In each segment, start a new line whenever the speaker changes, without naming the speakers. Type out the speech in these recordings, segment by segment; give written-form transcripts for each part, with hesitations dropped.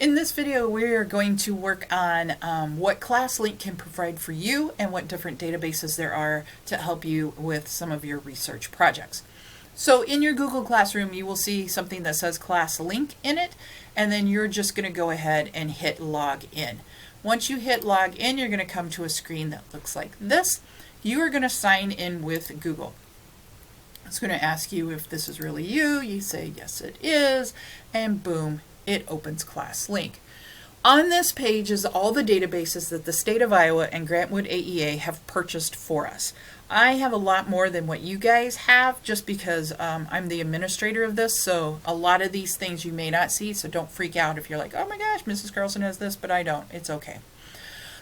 In this video, we're going to work on what ClassLink can provide for you and what different databases there are to help you with some of your research projects. So in your Google Classroom, you will see something that says ClassLink in it, and then you're just going to go ahead and hit log in. Once you hit log in, you're going to come to a screen that looks like this. You are going to sign in with Google. It's going to ask you if this is really you. You say, yes, it is, and boom, it opens ClassLink. On this page is all the databases that the state of Iowa and Grantwood AEA have purchased for us. I have a lot more than what you guys have just because I'm the administrator of this, so a lot of these things you may not see, so don't freak out if you're like, oh my gosh, Mrs. Carlson has this, but I don't. It's okay.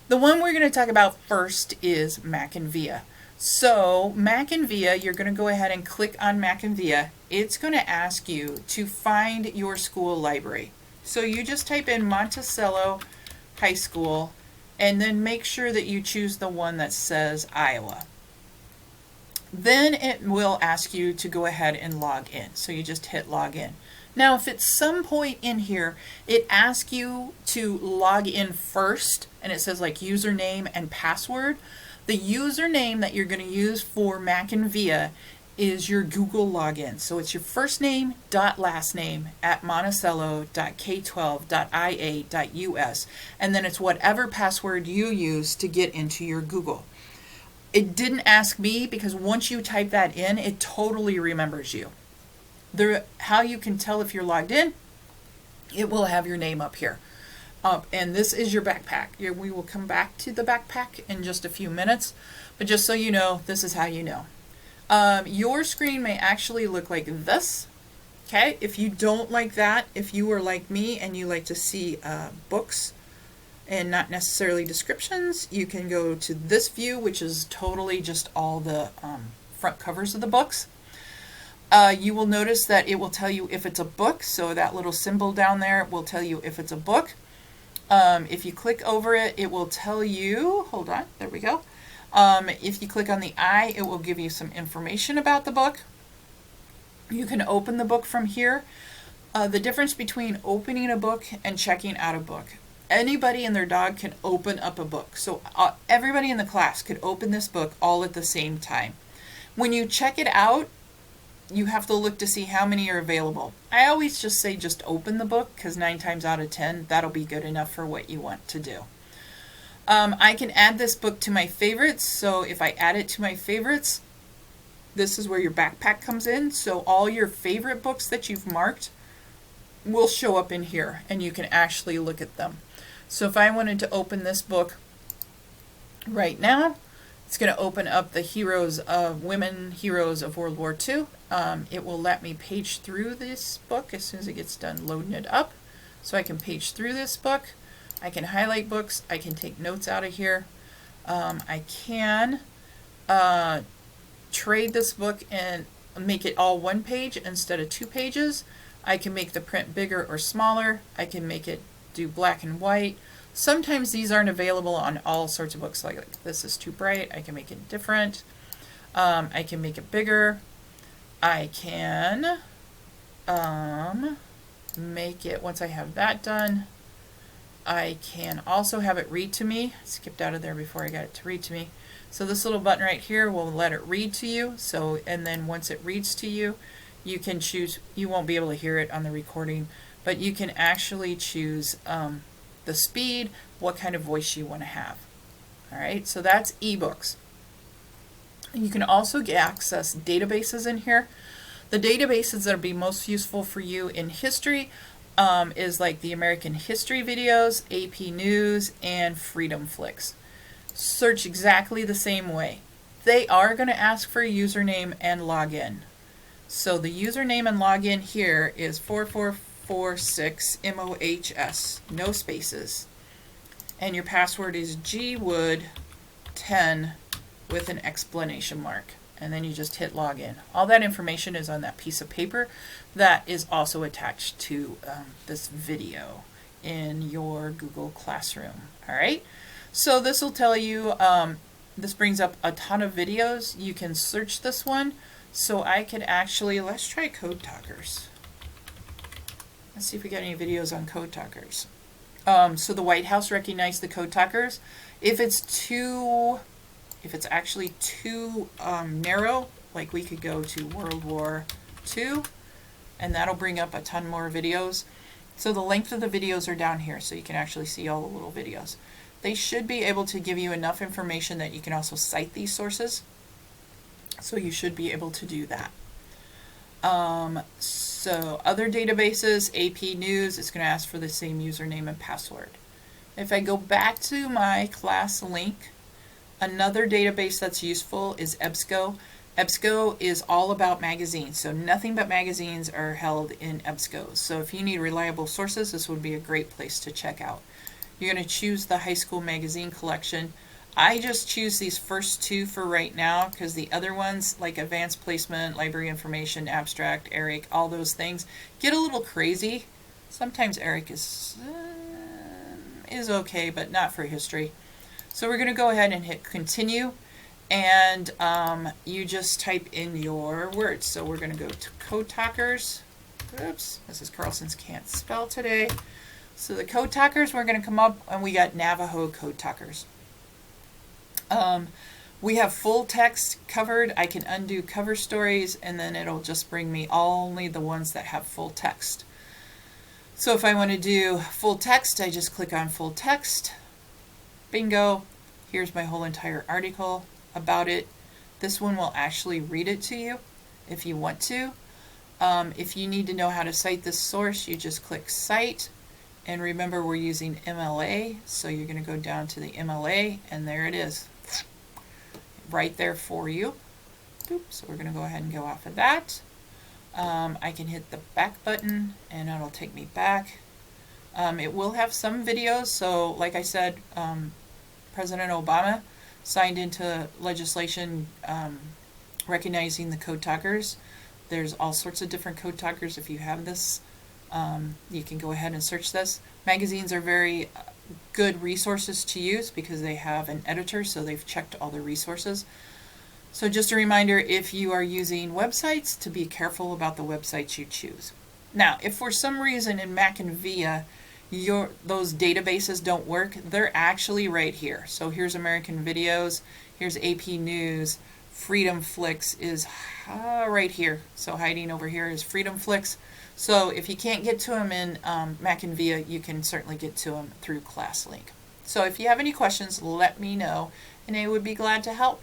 The one we're going to talk about first is Mac and VIA. So Mac and VIA, you're going to go ahead and click on Mac and VIA. It's going to ask you to find your school library. So you just type in Monticello High School and then make sure that you choose the one that says Iowa. Then it will ask you to go ahead and log in. So you just hit log in. Now if at some point in here it asks you to log in first and it says like username and password, the username that you're going to use for Mac and VIA is your Google login. So it's your first name dot last name at monticello.k12.ia.us, and then it's whatever password you use to get into your Google. It didn't ask me because once you type that in, it totally remembers you. How you can tell if you're logged in, it will have your name up here. And this is your backpack. We will come back to the backpack in just a few minutes, but just so you know, this is how you know. Your screen may actually look like this. Okay, if you don't like that, if you are like me and you like to see books and not necessarily descriptions, you can go to this view, which is totally just all the front covers of the books. You will notice that it will tell you if it's a book, so that little symbol down there will tell you if it's a book. If you click over it, it will tell you, hold on, there we go. If you click on the I, it will give you some information about the book. You can open the book from here. The difference between opening a book and checking out a book. Anybody and their dog can open up a book. So everybody in the class could open this book all at the same time. When you check it out, you have to look to see how many are available. I always just say just open the book because 9 times out of 10, that'll be good enough for what you want to do. I can add this book to my favorites. So if I add it to my favorites, this is where your backpack comes in. So all your favorite books that you've marked will show up in here and you can actually look at them. So if I wanted to open this book right now, it's going to open up the women heroes of World War II. It will let me page through this book as soon as it gets done loading it up. So I can page through this book. I can highlight books. I can take notes out of here. I can trade this book and make it all one page instead of 2 pages. I can make the print bigger or smaller. I can make it do black and white. Sometimes these aren't available on all sorts of books, like this is too bright. I can make it different. I can make it bigger. I can make it, once I have that done, I can also have it read to me. I skipped out of there before I got it to read to me. So this little button right here will let it read to you. So, and then once it reads to you, you can choose, you won't be able to hear it on the recording, but you can actually choose the speed, what kind of voice you want to have. All right, so that's ebooks. You can also access databases in here. The databases that will be most useful for you in history is like the American History videos, AP News, and Freedom Flicks. Search exactly the same way. They are going to ask for a username and login. So the username and login here is 4446 MOHS, no spaces. And your password is gwood10 with an exclamation mark. And then you just hit login. All that information is on that piece of paper that is also attached to this video in your Google Classroom. All right, so this will tell you, this brings up a ton of videos. You can search this one. So I could actually, let's try Code Talkers. Let's see if we got any videos on Code Talkers. So the White House recognized the code talkers. If it's actually too narrow, like we could go to World War II, and that'll bring up a ton more videos. So the length of the videos are down here, so you can actually see all the little videos. They should be able to give you enough information that you can also cite these sources. So you should be able to do that. So other databases, AP News, it's going to ask for the same username and password. If I go back to my class link, another database that's useful is Ebsco. Ebsco is all about magazines, so nothing but magazines are held in Ebsco. So if you need reliable sources, this would be a great place to check out. You're going to choose the high school magazine collection. I just choose these first two for right now because the other ones, like advanced placement, library information, abstract, ERIC, all those things, get a little crazy. Sometimes ERIC is okay, but not for history. So we're going to go ahead and hit continue, and you just type in your words. So we're going to go to Code Talkers. Oops, Mrs. Carlson's can't spell today. So the Code Talkers, we're going to come up, and we got Navajo Code Talkers. We have full text covered. I can undo cover stories, and then it'll just bring me only the ones that have full text. So if I want to do full text, I just click on full text. Bingo. Here's my whole entire article about it. This one will actually read it to you if you want to. If you need to know how to cite this source, you just click Cite. And remember, we're using MLA, so you're going to go down to the MLA, and there it is. Right there for you. Oops, so we're going to go ahead and go off of that. I can hit the back button, and it'll take me back. It will have some videos, so like I said, President Obama signed into legislation recognizing the code talkers. There's all sorts of different code talkers. If you have this, you can go ahead and search this. Magazines are very good resources to use because they have an editor, so they've checked all the resources. So just a reminder, if you are using websites, to be careful about the websites you choose. Now, if for some reason in Mac and VIA those databases don't work, they're actually right here. So here's American Videos, here's AP News, Freedom Flicks is right here. So hiding over here is Freedom Flicks. So if you can't get to them in Mac and VIA, you can certainly get to them through ClassLink. So if you have any questions, let me know, and I would be glad to help.